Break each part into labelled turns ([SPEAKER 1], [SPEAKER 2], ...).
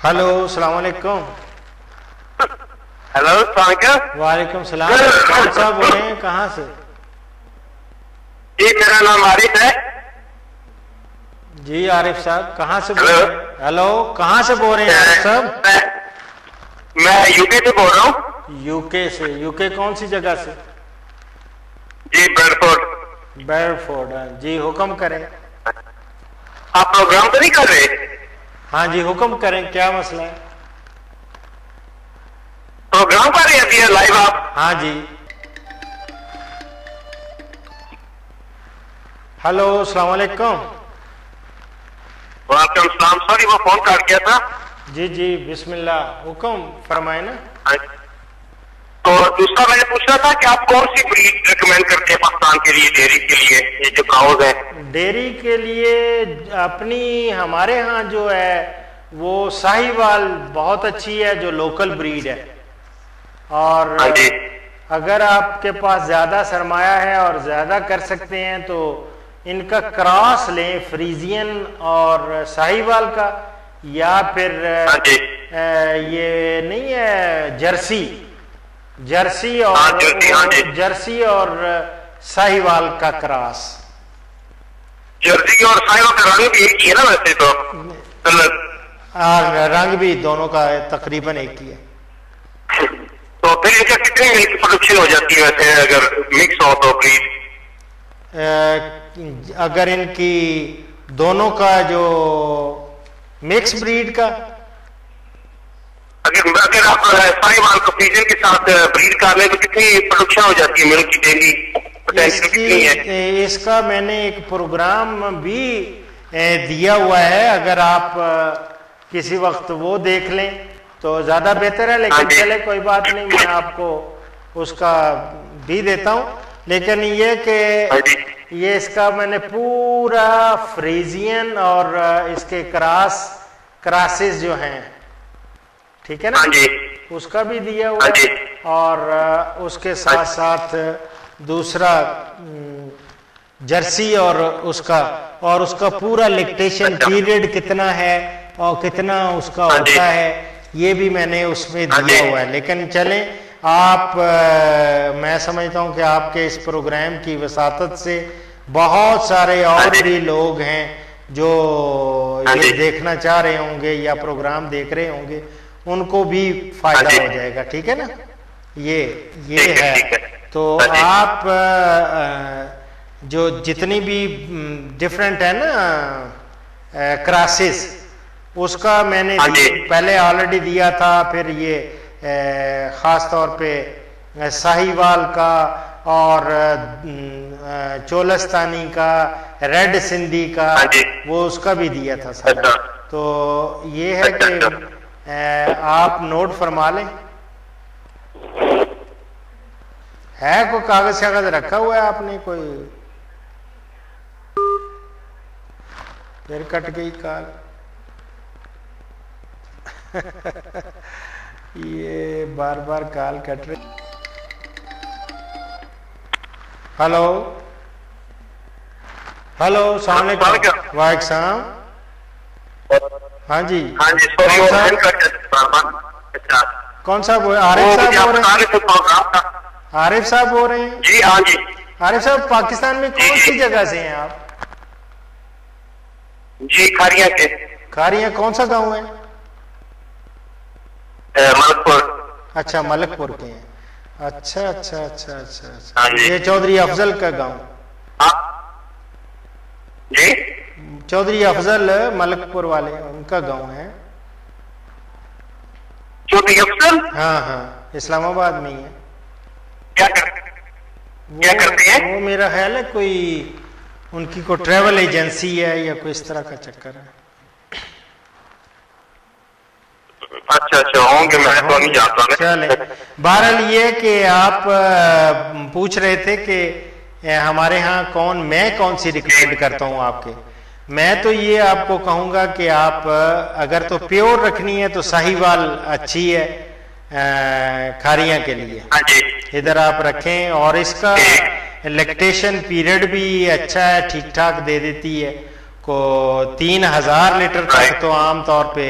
[SPEAKER 1] Hello, अस्सलाम वालेकुम।
[SPEAKER 2] Hello,
[SPEAKER 1] वालेकुम सलाम। कौन सा बोल रहे हैं, कहाँ से?
[SPEAKER 2] जी, मेरा नाम आरिफ है।
[SPEAKER 1] जी आरिफ साहब, कहाँ से बोल रहे हैं? हेलो, कहाँ से बोल रहे हैं आरिफ साहब?
[SPEAKER 2] मैं यूके से बोल रहा हूँ।
[SPEAKER 1] यूके से? यूके कौन सी जगह से?
[SPEAKER 2] जी, बेडफोर्ड।
[SPEAKER 1] बेडफोर्ड, जी हुक्म करें।
[SPEAKER 2] आप प्रोग्राम तो नहीं कर रहे?
[SPEAKER 1] हाँ जी, हुक्म करें, क्या मसला है?
[SPEAKER 2] प्रोग्राम कर रहे हैं लाइव आप?
[SPEAKER 1] हाँ जी। हेलो, अस्सलाम वालेकुम।
[SPEAKER 2] वालेकुम सलाम। सॉरी, वो फोन काट गया था।
[SPEAKER 1] जी जी, बिस्मिल्लाह, हुक्म फरमाए ना।
[SPEAKER 2] तो दूसरा मैंने पूछना था कि आप कौन सी ब्रीड रिकमेंड करते हैं पाकिस्तान के लिए, डेयरी के लिए, ये जो काउज है?
[SPEAKER 1] डेयरी के लिए अपनी हमारे यहाँ जो है वो साहिवाल बहुत अच्छी है, जो लोकल ब्रीड है। और अगर आपके पास ज्यादा सरमाया है और ज्यादा कर सकते हैं तो इनका क्रॉस लें, फ्रीजियन और साहिवाल का, या फिर ये नहीं है जर्सी और साहिवाल का क्रॉस।
[SPEAKER 2] जर्सी और साहिवाल का रंग भी एक ही है ना वैसे तो?
[SPEAKER 1] रंग भी दोनों का तकरीबन एक ही है।
[SPEAKER 2] तो फिर इनका कितनी मिल्क प्रोडक्शन हो जाती है वैसे अगर मिक्स हो तो ब्रीड?
[SPEAKER 1] अगर इनकी दोनों का जो मिक्स ब्रीड का,
[SPEAKER 2] अगर आप साहिवाल को फ्रीजन के साथ ब्रीड कर ले तो कितनी प्रोडक्शन हो जाती है मिल्क की डेली?
[SPEAKER 1] इसका मैंने एक प्रोग्राम भी दिया हुआ है, अगर आप किसी वक्त वो देख लें तो ज्यादा बेहतर है। लेकिन चले कोई बात नहीं, मैं आपको उसका भी देता हूं। लेकिन ये कि ये इसका मैंने पूरा फ्रीजियन और इसके क्रासेस जो हैं, ठीक है ना, उसका भी दिया हुआ है। और उसके साथ साथ दूसरा जर्सी और उसका पूरा लैक्टेशन पीरियड कितना है और कितना उसका होता है, ये भी मैंने उसमें दिया हुआ है। लेकिन चलें आप, मैं समझता हूं कि आपके इस प्रोग्राम की वसातत से बहुत सारे और भी लोग हैं जो ये देखना चाह रहे होंगे या प्रोग्राम देख रहे होंगे, उनको भी फायदा हो जाएगा। ठीक है ना, ये है। तो आप जो जितनी भी डिफरेंट है ना क्रासेस, उसका मैंने पहले ऑलरेडी दिया था। फिर ये खास तौर पे साहिवाल का और चोलस्तानी का, रेड सिंधी का, वो उसका भी दिया था सारा। तो ये है कि आप नोट फरमा लें। है कोई कागज शागज रखा हुआ है आपने? कोई फिर कट गई कॉल। ये बार बार कॉल कट रही। हेलो हेलो, अस्सलाम वालेकुम। वालेकुम सलाम। हाँ जी, कौन सा बोल? आरिफ साहब बोल रहे हैं? आरिफ साहब बोल रहे हैं?
[SPEAKER 2] जी हाँ जी।
[SPEAKER 1] आरिफ साहब, पाकिस्तान में कौन सी जगह से हैं आप?
[SPEAKER 2] जी, खारिया के।
[SPEAKER 1] खारिया कौन सा गांव है?
[SPEAKER 2] मलकपुर।
[SPEAKER 1] अच्छा, मलकपुर के हैं। अच्छा अच्छा अच्छा अच्छा अच्छा, ये चौधरी अफजल का गांव?
[SPEAKER 2] जी,
[SPEAKER 1] चौधरी अफजल मलकपुर वाले, उनका गांव है।
[SPEAKER 2] चौधरी अफजल?
[SPEAKER 1] हाँ हाँ, इस्लामाबाद में ही है।
[SPEAKER 2] क्या करते हैं?
[SPEAKER 1] वो मेरा ख्याल है कोई उनकी कोई ट्रेवल एजेंसी है या कोई इस तरह का चक्कर है।
[SPEAKER 2] अच्छा अच्छा, होंगे, मैं तो नहीं जानता।
[SPEAKER 1] चले, बहरहाल ये कि आप पूछ रहे थे कि हमारे यहाँ मैं कौन सी रिकमेंड करता हूँ आपके। मैं तो ये आपको कहूँगा कि आप अगर तो प्योर रखनी है तो साहिवाल अच्छी है खारियाँ के लिए, इधर आप रखें। और इसका लैक्टेशन पीरियड भी अच्छा है, ठीक ठाक दे देती है को 3000 लीटर तक तो आम तौर पे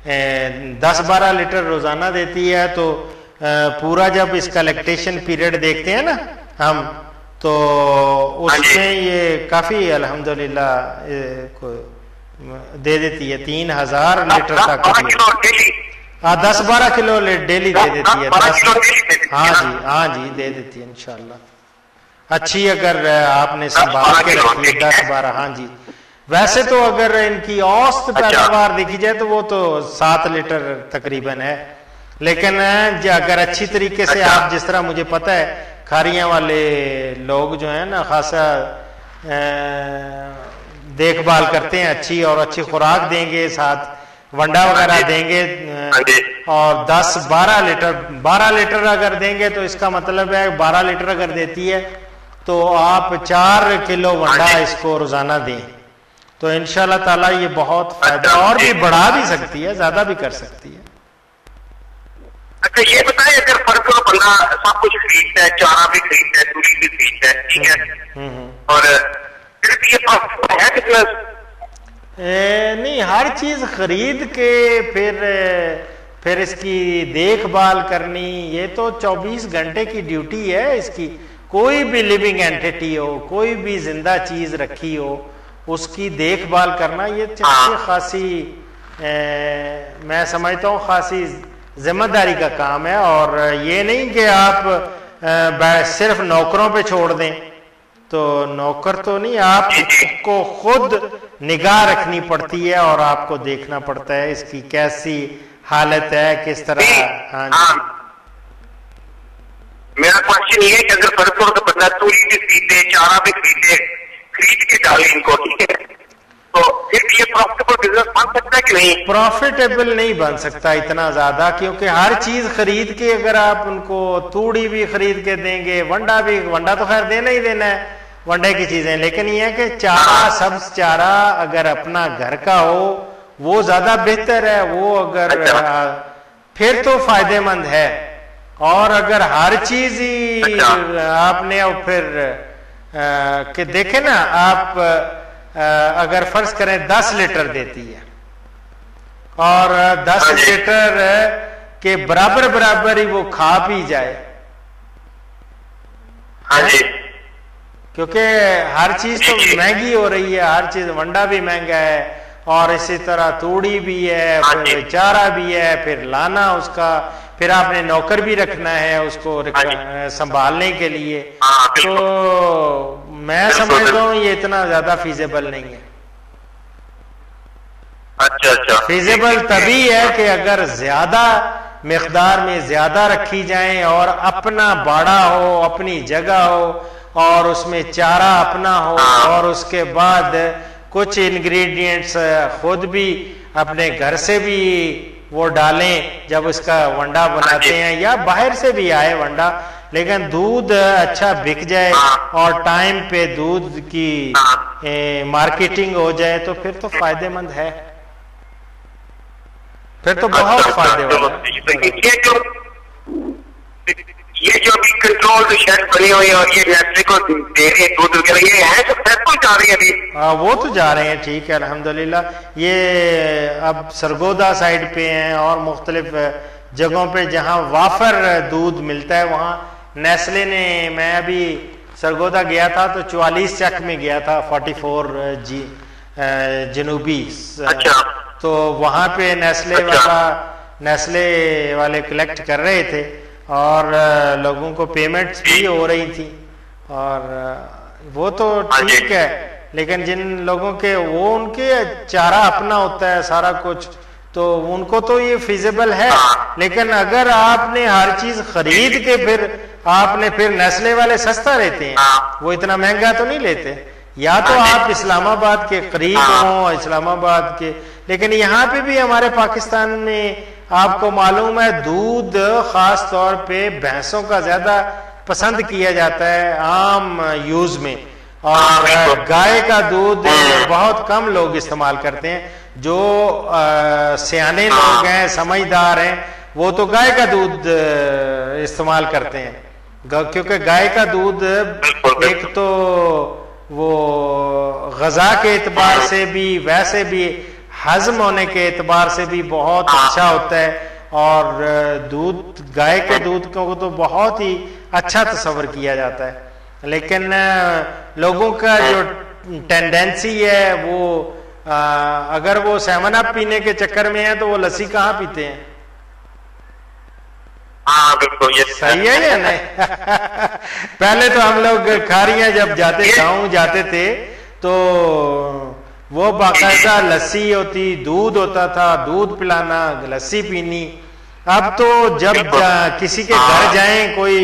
[SPEAKER 1] 10-12 लीटर रोजाना देती है। तो पूरा जब इसका लैक्टेशन पीरियड देखते हैं ना हम, तो उसमें ये काफी अल्हम्दुलिल्लाह दे देती है 3000 लीटर तक। 10-12 किलो डेली दे देती है। हाँ जी दे देती है इंशाल्लाह। अच्छी अगर आपने संभाल के रखी है 10-12। हाँ जी, वैसे तो अगर इनकी औसत पैदावार देखी जाए तो वो तो 7 लीटर तकरीबन है, लेकिन अगर अच्छी तरीके से आप, जिस तरह मुझे पता है खारियां वाले लोग जो है ना खासा देखभाल करते हैं अच्छी, और अच्छी खुराक देंगे, साथ वंडा वगैरह देंगे, और 12 लीटर अगर देंगे तो इसका मतलब है 12 लीटर अगर देती है तो आप 4 किलो वंडा इसको रोजाना दें, तो इंशाल्लाह ताला ये बहुत फायदा, और भी बढ़ा भी सकती है, ज्यादा भी कर सकती है।
[SPEAKER 2] अच्छा ये बताएं, अगर फर्क बंदा सब कुछ खरीदता है, चारा भी खरीदता है, दूरी भी खरीदता है, ठीक है, और फिर ये है कितना?
[SPEAKER 1] नहीं, हर चीज खरीद के फिर इसकी देखभाल करनी, ये तो 24 घंटे की ड्यूटी है इसकी। कोई भी लिविंग एंटिटी हो, कोई भी जिंदा चीज रखी हो, उसकी देखभाल करना ये खासी मैं समझता हूँ खासी जिम्मेदारी का काम है। और ये नहीं कि आप सिर्फ नौकरों पे छोड़ दें, तो नौकर तो नहीं, आपको खुद निगाह रखनी पड़ती है और आपको देखना पड़ता है इसकी कैसी हालत है, किस तरह। हाँ
[SPEAKER 2] मेरा क्वेश्चन ये है कि अगर फर्क हो तो बंदा तूरी भी खरीदे, चारा भी खरीदे, खरीद के डाले इनको, ठीक है, तो फिर ये प्रॉफिटेबल बिजनेस बन सकता है कि नहीं?
[SPEAKER 1] प्रॉफिटेबल नहीं बन सकता इतना ज्यादा, क्योंकि हर चीज खरीद के अगर आप उनको तूड़ी भी खरीद के देंगे, वंडा तो खैर देना ही देना है, वंडे की चीजें, लेकिन ये है कि चारा, सब्ज चारा अगर अपना घर का हो वो ज्यादा बेहतर है। वो अगर फिर तो फायदेमंद है। और अगर हर चीज ही आपने फिर कि देखे ना आप, अगर फर्ज करें 10 लीटर देती है और 10 लीटर के बराबर ही वो खा पी जाए, क्योंकि हर चीज तो महंगी हो रही है, हर चीज, वंडा भी महंगा है और इसी तरह तूड़ी भी है, फिर चारा भी है, फिर लाना उसका, फिर आपने नौकर भी रखना है उसको संभालने के लिए। तो मैं समझता हूँ ये इतना ज्यादा फीजेबल नहीं है।
[SPEAKER 2] अच्छा।
[SPEAKER 1] फीजेबल तभी है कि अगर ज्यादा मिकदार में ज्यादा रखी जाए और अपना बाड़ा हो, अपनी जगह हो, और उसमें चारा अपना हो, और उसके बाद कुछ इंग्रेडिएंट्स खुद भी अपने घर से भी वो डालें जब उसका वंडा बनाते हैं, या बाहर से भी आए वंडा, लेकिन दूध अच्छा बिक जाए और टाइम पे दूध की मार्केटिंग हो जाए तो फिर तो फायदेमंद है, फिर तो बहुत फायदेमंद है।
[SPEAKER 2] ये जो अभी कंट्रोल शेड बनी हुई है और ये नेस्ले को दे रही है दूध वगैरह, ये है सक्सेसफुल जा रही है अभी?
[SPEAKER 1] वो तो जा रहे हैं, ठीक है अल्हम्दुलिल्लाह। ये अब सरगोदा साइड पे हैं और मुख्तलिफ जगहों पे जहां वाफर दूध मिलता है वहां नेस्ले ने, मैं अभी सरगोदा गया था तो 44 चक में गया था, 44 जनूबी।
[SPEAKER 2] अच्छा।
[SPEAKER 1] तो वहां पे नेस्ले वाले कलेक्ट कर रहे थे और लोगों को पेमेंट्स भी हो रही थी, और वो तो ठीक है, लेकिन जिन लोगों के वो उनके चारा अपना होता है सारा कुछ, तो उनको तो ये फिजिबल है। लेकिन अगर आपने हर चीज खरीद के फिर नेस्ले वाले सस्ता लेते हैं, वो इतना महंगा तो नहीं लेते, या तो आप इस्लामाबाद के करीब हो, इस्लामाबाद के, लेकिन यहाँ पे भी हमारे पाकिस्तान में आपको मालूम है दूध खास तौर पे भैंसों का ज्यादा पसंद किया जाता है आम यूज में, और गाय का दूध बहुत कम लोग इस्तेमाल करते हैं। जो सियाने लोग हैं, समझदार हैं, वो तो गाय का दूध इस्तेमाल करते हैं, क्योंकि गाय का दूध एक तो वो गजा के एतबार से भी, वैसे भी हजम होने के एतबार से भी बहुत अच्छा होता है। और दूध, गाय के दूध को तो बहुत ही अच्छा तस्वर किया जाता है, लेकिन लोगों का जो टेंडेंसी है वो अगर वो 7 अप पीने के चक्कर में है तो वो लस्सी कहाँ पीते हैं।
[SPEAKER 2] हाँ बिल्कुल, ये
[SPEAKER 1] सही है या नहीं? पहले तो हम लोग खारियां जब जाते, गाँव जाते थे, तो वो बाकायदा लस्सी होती, दूध होता था, दूध पिलाना, लस्सी पीनी। अब तो जब किसी के घर जाएं, कोई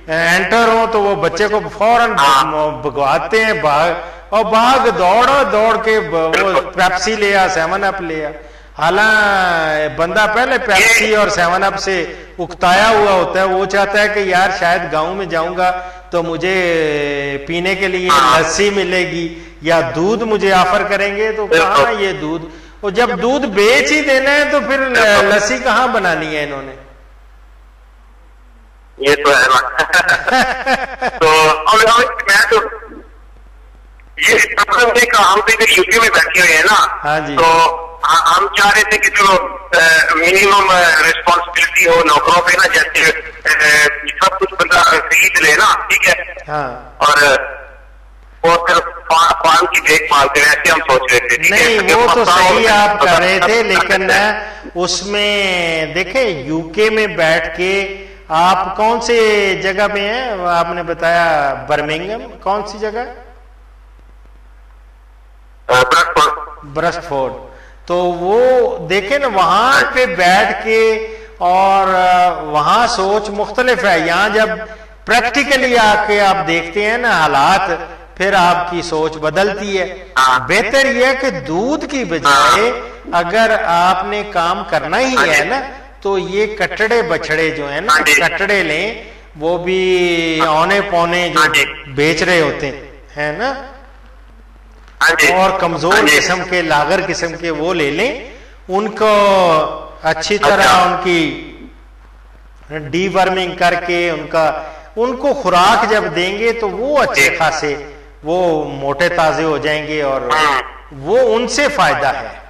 [SPEAKER 1] एंटर हो, तो वो बच्चे को फौरन भगवाते हैं, भाग दौड़ के वो पेप्सी ले आ, 7 अप ले आ। हालांकि बंदा पहले पेप्सी और 7 अप से उकताया हुआ होता है, वो चाहता है कि यार शायद गांव में जाऊंगा तो मुझे पीने के लिए लस्सी मिलेगी या दूध मुझे ऑफर करेंगे, तो कहाँ ये दूध, और जब दूध बेच ही देना है तो फिर लस्सी कहाँ बनानी है इन्होंने।
[SPEAKER 2] ये तो है ना। तो मैं तो ये हम तो इधर यूपी में बैठे हुए हैं ना।
[SPEAKER 1] हाँ जी।
[SPEAKER 2] तो हम चाह रहे थे कि चलो मिनिमम रिस्पॉन्सिबिलिटी हो नौकरों पे ना, जैसे सब कुछ बंदा खरीद ले ना, ठीक है।
[SPEAKER 1] हाँ।
[SPEAKER 2] और फिर फार्म की देखभाल करें, ऐसे हम सोच रहे थे।
[SPEAKER 1] नहीं, वो तो सही आप कर रहे थे, लेकिन उसमें देखे यूके में बैठ के आप कौन से जगह में हैं, आपने बताया बर्मिंघम, कौन सी जगह? ब्रस्टफोर्ड। तो वो देखे ना, वहां पे बैठ के, और वहां सोच मुख्तलिफ है। यहाँ जब प्रैक्टिकली आके आप देखते हैं ना हालात, फिर आपकी सोच बदलती है। बेहतर यह है कि दूध की बजाय अगर आपने काम करना ही है ना, तो ये कटड़े बछड़े जो है ना, कटड़े लें, वो भी औने पौने जो बेच रहे होते हैं ना, और कमजोर किस्म के, लागर किस्म के, वो ले लें, उनको अच्छी तरह उनकी डीवर्मिंग करके उनको खुराक जब देंगे तो वो अच्छे खासे वो मोटे ताजे हो जाएंगे, और वो उनसे फायदा है।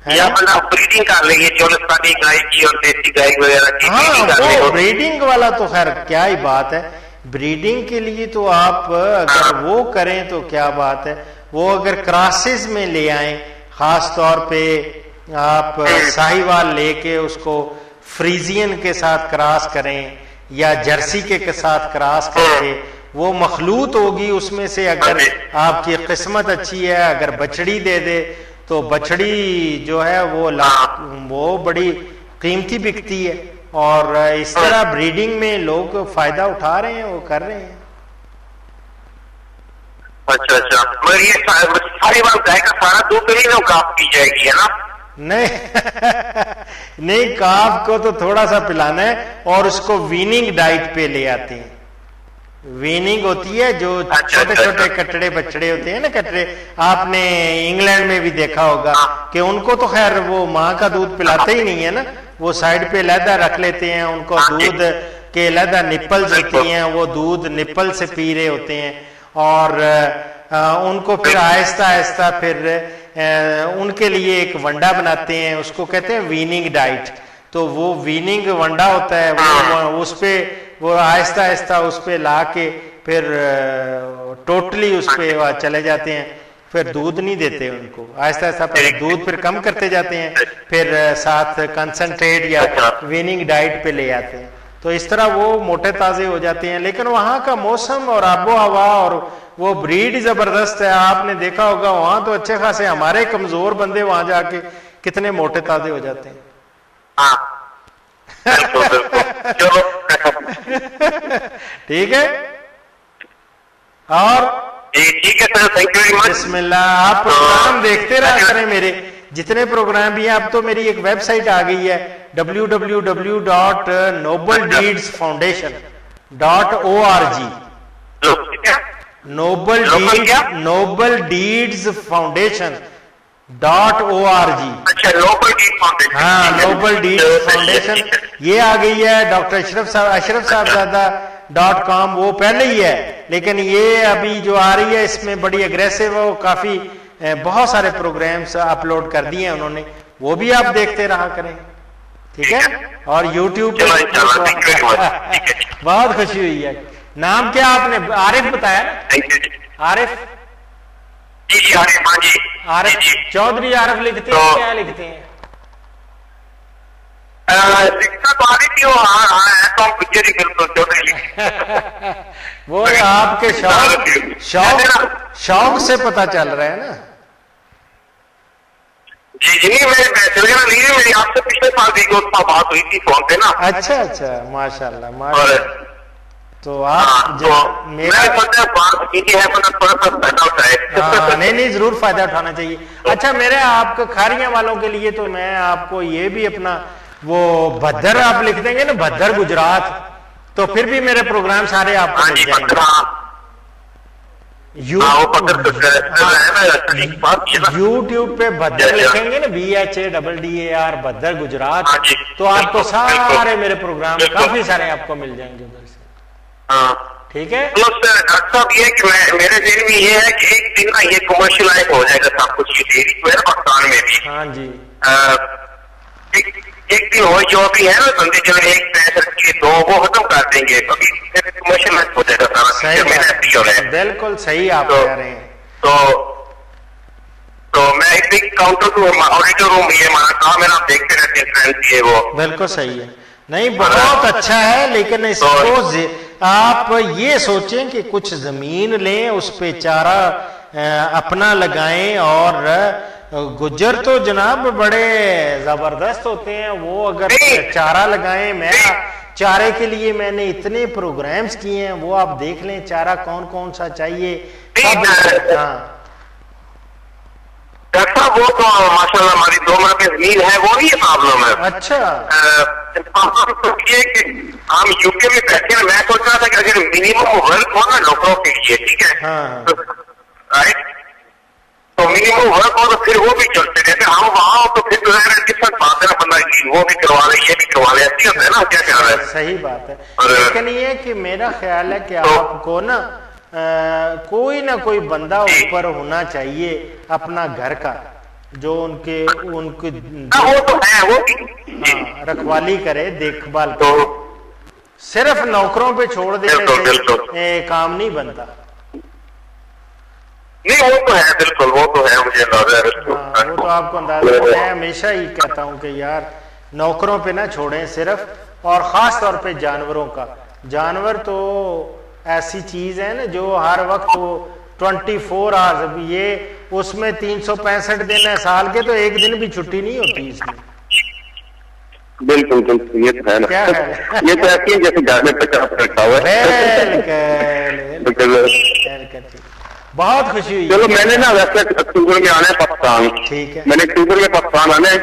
[SPEAKER 2] या ब्रीडिंग कर लेंगे, चौलस्तानी गाय की और देसी गाय वगैरह की।
[SPEAKER 1] हाँ, वो ब्रीडिंग वाला तो खैर क्या ही बात है, ब्रीडिंग के लिए तो आप अगर वो करें तो क्या बात है। वो अगर क्रॉसेस में ले आए, खास तौर पे आप साहिवाल लेके उसको फ्रीजियन के साथ क्रॉस करें, या जर्सी के साथ क्रॉस करके वो मखलूत होगी, उसमें से अगर आपकी किस्मत अच्छी है, अगर बछड़ी दे दे तो बछड़ी जो है वो बड़ी कीमती बिकती है। और इस तरह ब्रीडिंग में लोग फायदा उठा रहे हैं, वो कर रहे हैं।
[SPEAKER 2] अच्छा, मगर ये साहिवाल गाय का सारा दूध तो नहीं ना काफ पी जाएगी, है ना?
[SPEAKER 1] नहीं, काफ को तो थोड़ा सा पिलाना है, और उसको वीनिंग डाइट पे ले आते हैं। वीनिंग होती है, जो छोटे छोटे कटड़े बछड़े होते हैं ना, कटड़े, आपने इंग्लैंड में भी देखा होगा कि उनको तो खैर वो माँ का दूध पिलाते ही नहीं है ना, वो साइड पे लहदा रख लेते हैं, उनको दूध के लहदा निप्पल्स होती हैं, वो दूध निप्पल से पी रहे होते हैं, और उनको फिर आहिस्ता आहिस्ता फिर उनके लिए एक वंडा बनाते हैं, उसको कहते हैं वीनिंग डाइट। तो वो वीनिंग वंडा होता है, वो उस पे वो आहिस्ता आहिस्ता उस पे ला के फिर टोटली उस पे चले जाते हैं, फिर दूध नहीं देते उनको, आहिस्ता आहिस्ता पहले दूध फिर कम करते जाते हैं, फिर साथ कंसंट्रेट या वीनिंग डाइट पे ले आते हैं। तो इस तरह वो मोटे ताजे हो जाते हैं। लेकिन वहाँ का मौसम और आबो हवा और वो ब्रीड जबरदस्त है, आपने देखा होगा, वहां तो अच्छे खासे हमारे कमजोर बंदे वहां जाके कितने मोटे ताजे हो जाते हैं। ठीक है, और
[SPEAKER 2] ठीक है sir, thank you very much.
[SPEAKER 1] बिस्मिल्लाह। आप प्रोग्राम देखते रहा करें, मेरे जितने प्रोग्राम भी हैं। अब तो मेरी एक वेबसाइट आ गई है www.nobledeedsfoundation.org। nobledeedsfoundation.org।
[SPEAKER 2] अच्छा, नोबल डीड फाउंडेशन।
[SPEAKER 1] हाँ, नोबल डीड्स फाउंडेशन ये आ गई है। डॉक्टर अशरफ साहबजादा.com वो पहले ही है, लेकिन ये अभी जो आ रही है इसमें बड़ी अग्रेसिव, वो काफी बहुत सारे प्रोग्राम्स अपलोड कर दिए हैं उन्होंने, वो भी आप देखते रहा करें, ठीक है। और YouTube पे बहुत खुशी हुई है। नाम क्या आपने? आरिफ बताया ना? आरिफ आरिफ चौधरी आरिफ लिखते हैं, क्या लिखते हैं? वो आपके शौक से पता चल रहा है ना।
[SPEAKER 2] जी मेरी आपसे पिछले साल भी बात हुई थी फोन पे ना।
[SPEAKER 1] अच्छा अच्छा, माशाल्लाह माशाल्लाह। तो आप नहीं जरूर फायदा उठाना चाहिए। अच्छा, मेरे आपके खारिया वालों के लिए तो मैं आपको ये भी अपना वो भद्दर आप लिख देंगे ना, भद्दर गुजरात, तो फिर भी मेरे प्रोग्राम सारे आपको मिल जाएंगे। यूट्यूब पे भद्दर लिखेंगे ना, BHADDAR भद्दर गुजरात, तो आपको सारे मेरे प्रोग्राम काफी सारे आपको मिल जाएंगे उधर से, ठीक है।
[SPEAKER 2] डॉक्टर साहब ये कि मेरे दिल में ये है कि एक दिन ना ये कमर्शियलाइज हो जाएगा सब कुछ, ये डेयरी जो है पाकिस्तान में भी।
[SPEAKER 1] हाँ जी,
[SPEAKER 2] एक दिन हो जो भी है ना धंधे चले, एक पैसे के दो वो खत्म कर देंगे, अभी कमर्शियलाइज हो जाएगा सारा।
[SPEAKER 1] बिल्कुल सही आप कह रहे हैं।
[SPEAKER 2] तो मैं एक काउंटर रूम, ऑडिटर रूम ये हमारा काम है ना, देखते रहते हैं फ्रेंड्स ये वो।
[SPEAKER 1] बिल्कुल सही है, नहीं बहुत अच्छा है, लेकिन इसको आप ये सोचें कि कुछ जमीन लें, उस पे चारा अपना लगाएं। और गुज्जर तो जनाब बड़े जबरदस्त होते हैं, वो अगर चारा लगाएं, मैं चारे के लिए मैंने इतने प्रोग्राम्स किए हैं, वो आप देख लें चारा कौन कौन सा चाहिए। हाँ
[SPEAKER 2] डॉक्टर साहब, वो तो माशाल्लाह हमारी 2 मरब में जमीन है, वो नहीं प्रॉब्लम है।
[SPEAKER 1] अच्छा,
[SPEAKER 2] हम यूके में बैठे हैं, मैं सोच रहा था कि अगर मिनिमम वर्क हो ना लोगों के लिए, ठीक है, राइट, तो मिनिमम वर्क हो तो फिर वो भी चलते रहते, हम वहां हो तो फिर किस्मत बात है ना, बंदा वो भी करवा ले ये भी करवा ले, ऐसी होता है ना, क्या कह रहा है।
[SPEAKER 1] सही बात है, लेकिन ये कि मेरा ख्याल है कि आपको ना कोई ना कोई बंदा ऊपर होना चाहिए अपना घर का, जो उनकी
[SPEAKER 2] वो तो है, वो
[SPEAKER 1] रखवाली करे, देखभाल करे। सिर्फ नौकरों पे छोड़ देने से काम नहीं बनता।
[SPEAKER 2] नहीं वो तो है, बिल्कुल वो तो है, मुझे अंदाजा है।
[SPEAKER 1] वो तो आपको अंदाजा है। मैं हमेशा ही कहता हूँ कि यार नौकरों पे ना छोड़ें सिर्फ, और ख़ास तौर पे जानवरों का। जानवर तो ऐसी चीज़ है ना जो हर वक्त वो 24 आवर्स, ये उसमें 365 दिन है साल के, तो एक दिन भी छुट्टी नहीं होती इसमें।
[SPEAKER 2] बिल्कुल बिल्कुल, ये तो है ना, क्या है? ये तो ऐसी है जैसे घर में बच्चा रखा हुआ है।
[SPEAKER 1] बहुत खुशी हुई।
[SPEAKER 2] चलो मैंने ना वैसे अक्टूबर में आना है पाकिस्तान, ठीक है, मैंने अक्टूबर में पाकिस्तान आना है,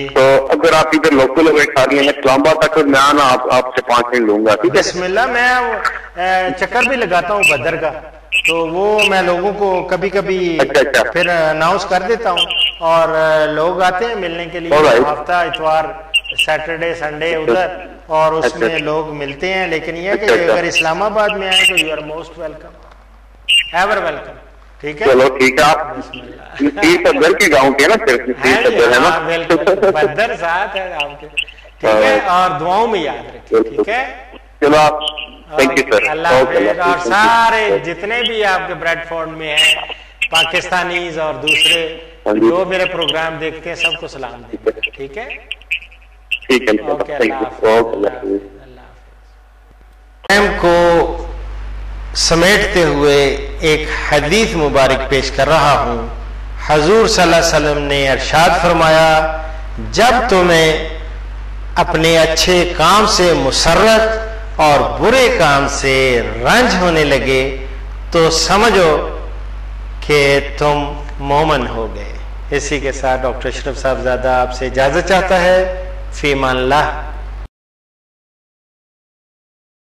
[SPEAKER 2] तो अगर आप इधर लोकल हो खा रही हैं इस्लामाबाद तक, तो मैं आना आपसे 5 दिन लूंगा, ठीक है।
[SPEAKER 1] बिस्मिल्लाह, मैं चक्कर भी लगाता हूँ भद्दर का, तो वो मैं लोगों को कभी कभी फिर अनाउंस कर देता हूँ, और लोग आते हैं मिलने के लिए, हफ्ता इतवार सैटरडे संडे उधर, और उसमें लोग मिलते हैं। लेकिन यह कि अगर इस्लामाबाद में आए तो you are most welcome, ever welcome, ठीक है।
[SPEAKER 2] चलो ठीक है, आप बद्दर के गाँव के ना, है ना,
[SPEAKER 1] बद्दर साथ है आपके, ठीक है, और दुआओं में याद रखिए, ठीक है।
[SPEAKER 2] चलो थैंक यू सर,
[SPEAKER 1] अल्लाह हाफिज़। और सारे जितने भी आपके ब्रेडफोर्ड में हैं पाकिस्तानीज और दूसरे जो मेरे प्रोग्राम देखते हैं, सबको सलाम देंगे, ठीक है।
[SPEAKER 2] ठीक है,
[SPEAKER 1] ओके, अल्लाह हाफिज़। को समेटते हुए एक हदीस मुबारक पेश कर रहा हूँ। हजूर सल्लल्लाहु अलैहि वसल्लम ने इरशाद फरमाया, जब तुम्हें अपने अच्छे काम से मुसर्रत और बुरे काम से रंज होने लगे तो समझो कि तुम मोमन हो गए। इसी के साथ डॉक्टर अशरफ साहबजादा आपसे इजाजत चाहता है। फीमान अल्लाह।